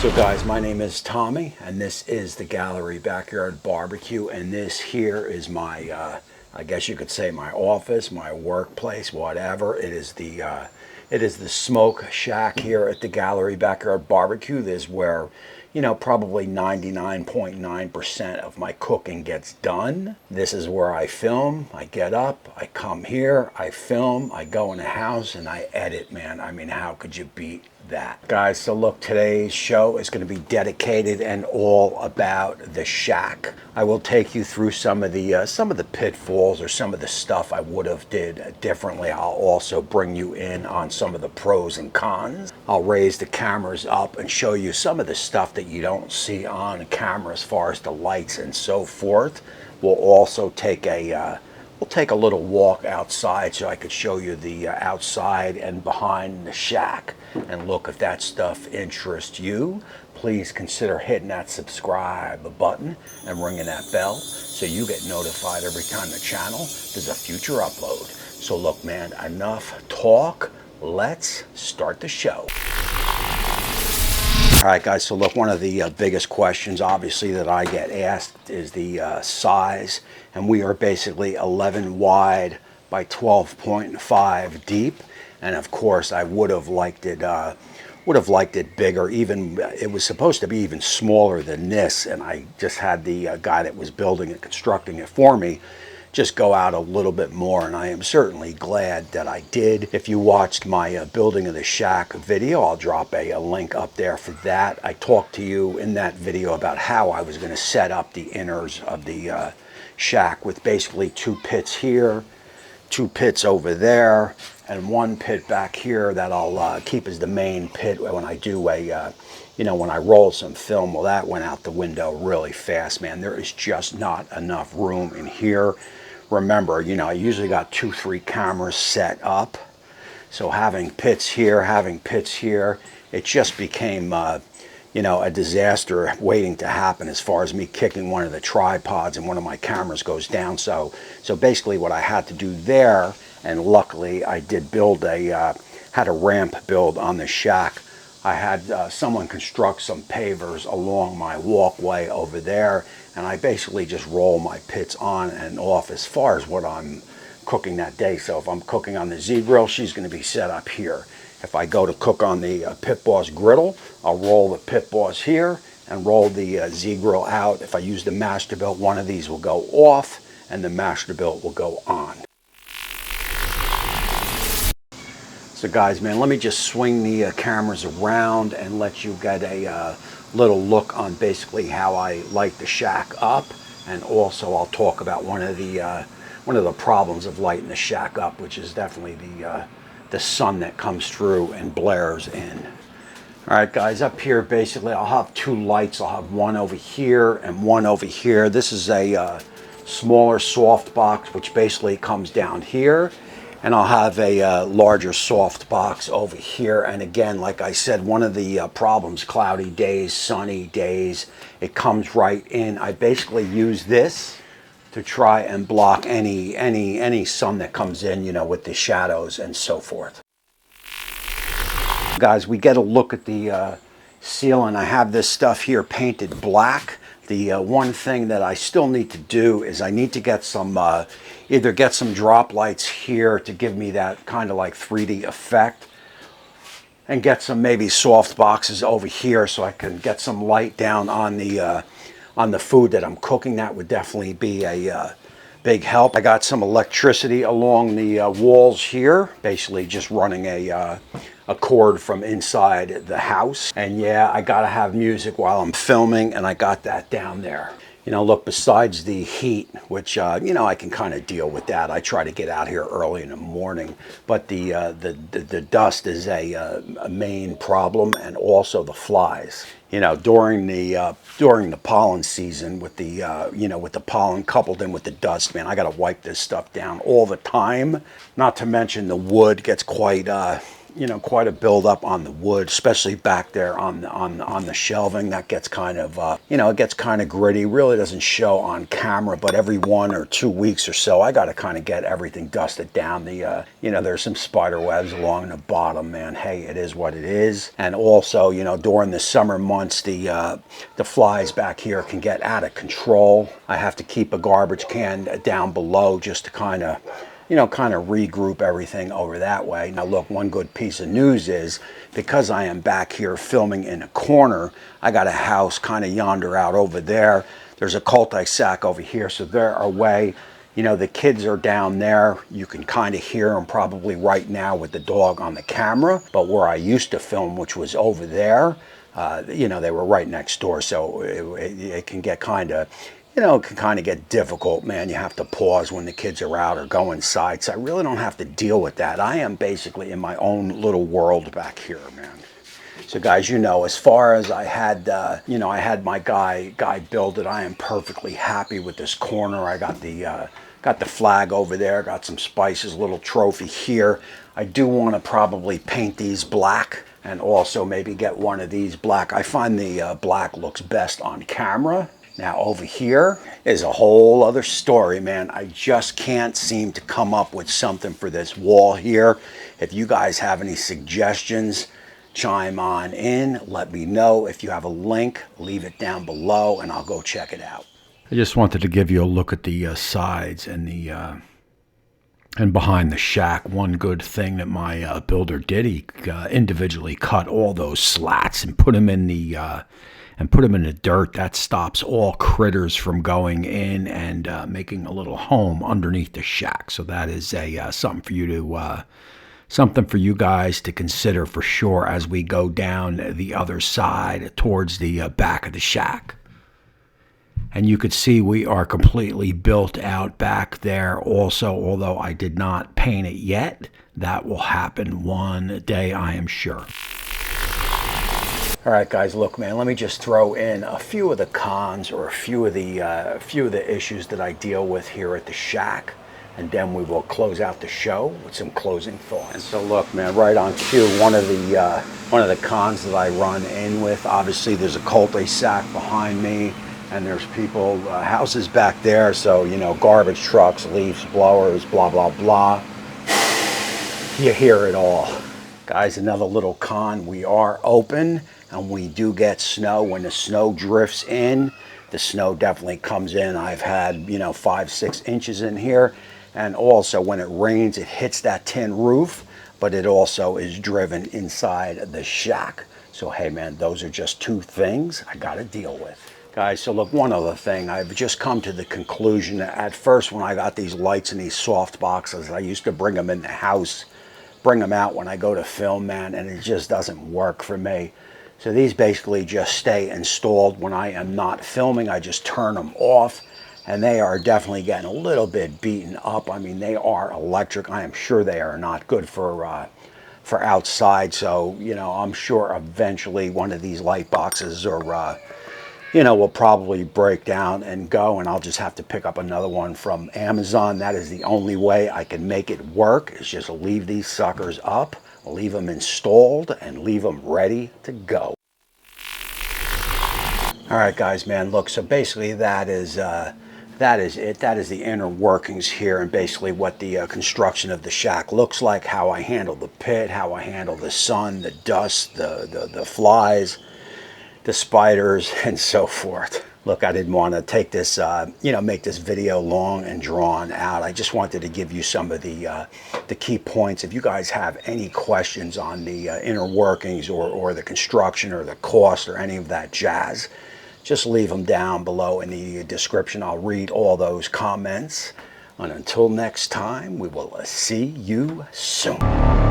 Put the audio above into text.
So guys, my name is Tommy, and this is the Gallery Backyard Barbecue, and this here is my, I guess you could say my office, my workplace, whatever. It is the smoke shack here at the Gallery Backyard Barbecue. This is where, you know, probably 99.9% of my cooking gets done. This is where I film. I get up, I come here, I film, I go in the house, and I edit, man. I mean, how could you beat that? Guys, so look, today's show is going to be dedicated and all about the shack. I will take you through some of the pitfalls or some of the stuff I would have did differently. I'll also bring you in on some of the pros and cons. I'll raise the cameras up and show you some of the stuff that you don't see on camera as far as the lights and so forth. We'll also take a little walk outside so I could show you the outside and behind the shack. And look, if that stuff interests you, please consider hitting that subscribe button and ringing that bell so you get notified every time the channel does a future upload. So look, man, enough talk. Let's start the show. All right, guys, so look, one of the biggest questions, obviously, that I get asked is the size. And we are basically 11 wide by 12.5 deep. And of course, I would have liked it bigger. Even it was supposed to be even smaller than this. And I just had the guy that was building it, constructing it for me, just go out a little bit more, and I am certainly glad that I did. If you watched my building of the shack video, I'll drop a link up there for that. I talked to you in that video about how I was going to set up the inners of the shack with basically 2 pits here, 2 pits over there, and 1 pit back here that I'll keep as the main pit when I do when I roll some film. Well, that went out the window really fast, man. There is just not enough room in here. Remember, I usually got 2-3 cameras set up. So having pits here, it just became, a disaster waiting to happen as far as me kicking one of the tripods and one of my cameras goes down. So basically what I had to do there, and luckily I did had a ramp build on the shack. I had someone construct some pavers along my walkway over there, and I basically just roll my pits on and off as far as what I'm cooking that day. So if I'm cooking on the Z-Grill, she's going to be set up here. If I go to cook on the Pit Boss griddle, I'll roll the Pit Boss here and roll the Z-Grill out. If I use the Masterbuilt, one of these will go off and the Masterbuilt will go on. So guys, man, let me just swing the cameras around and let you get a little look on basically how I light the shack up, and also I'll talk about one of the problems of lighting the shack up, which is definitely the sun that comes through and blares in. All right, guys, up here basically I'll have 2 lights. I'll have one over here and one over here. This is a smaller soft box, which basically comes down here. And I'll have a larger soft box over here. And again, like I said, one of the problems, cloudy days, sunny days, it comes right in. I basically use this to try and block any sun that comes in, with the shadows and so forth. Guys, we get a look at the ceiling. I have this stuff here painted black. The one thing that I still need to do is I need to get some, either get some drop lights here to give me that kind of like 3D effect, and get some maybe soft boxes over here so I can get some light down on the food that I'm cooking. That would definitely be a big help. I got some electricity along the walls here, basically just running a cord from inside the house. And yeah, I gotta have music while I'm filming, and I got that down there. Look, besides the heat, which I can kind of deal with that. I try to get out here early in the morning, but the dust is a main problem, and also the flies. During the pollen season, with the pollen coupled in with the dust, man, I got to wipe this stuff down all the time. Not to mention the wood gets quite quite a buildup on the wood, especially back there on the shelving. That gets kind of, it gets kind of gritty. Really doesn't show on camera, but every 1 or 2 weeks or so, I got to kind of get everything dusted down. There's some spider webs along the bottom, man. Hey, it is what it is. And also, during the summer months, the flies back here can get out of control. I have to keep a garbage can down below just to kind of regroup everything over that way. Now look, one good piece of news is, because I am back here filming in a corner, I got a house kind of yonder out over there. There's a cul-de-sac over here, so they're away. The kids are down there. You can kind of hear them probably right now with the dog on the camera. But where I used to film, which was over there, they were right next door, so it can get kind of, it can kind of get difficult, man. You have to pause when the kids are out or go inside. So I really don't have to deal with that. I am basically in my own little world back here, man. So guys, as far as I had, I had my guy build it. I am perfectly happy with this corner. I got the flag over there, got some spices, a little trophy here. I do want to probably paint these black and also maybe get one of these black. I find the black looks best on camera. Now over here is a whole other story, man. I just can't seem to come up with something for this wall here. If you guys have any suggestions, chime on in, let me know. If you have a link, leave it down below and I'll go check it out. I just wanted to give you a look at the sides and and behind the shack. One good thing that my builder did, he individually cut all those slats and put them in the dirt. That stops all critters from going in and making a little home underneath the shack. So that is something for you guys to consider for sure as we go down the other side towards the back of the shack. And you could see we are completely built out back there also, although I did not paint it yet. That will happen one day, I am sure. All right, guys, look, man, let me just throw in a few of the cons or a few of the issues that I deal with here at the shack, and then we will close out the show with some closing thoughts. And so look, man, right on cue, one of the cons that I run in with, obviously there's a cul-de-sac behind me, and there's people, houses back there, so, garbage trucks, leaves, blowers, blah, blah, blah. You hear it all. Guys, another little con, we are open, and we do get snow. When the snow drifts in, the snow definitely comes in. I've had, 5-6 inches in here. And also when it rains, it hits that tin roof, but it also is driven inside the shack. So, hey, man, those are just two things I got to deal with. Guys, so look, one other thing. I've just come to the conclusion that at first when I got these lights in these soft boxes, I used to bring them in the house, bring them out when I go to film, man, and it just doesn't work for me. So these basically just stay installed when I am not filming. I just turn them off, and they are definitely getting a little bit beaten up. I mean, they are electric. I am sure they are not good for outside. So, I'm sure eventually one of these light boxes will probably break down and go, and I'll just have to pick up another one from Amazon. That is the only way I can make it work, is just leave these suckers up, leave them installed, and leave them ready to go. All right, guys, man, look, so basically that is it. That is the inner workings here, and basically what the construction of the shack looks like, how I handle the pit, how I handle the sun, the dust, the flies, the spiders, and so forth. Look, I didn't want to take this, make this video long and drawn out. I just wanted to give you some of the key points. If you guys have any questions on the inner workings or the construction or the cost or any of that jazz, just leave them down below in the description. I'll read all those comments. And until next time, we will see you soon.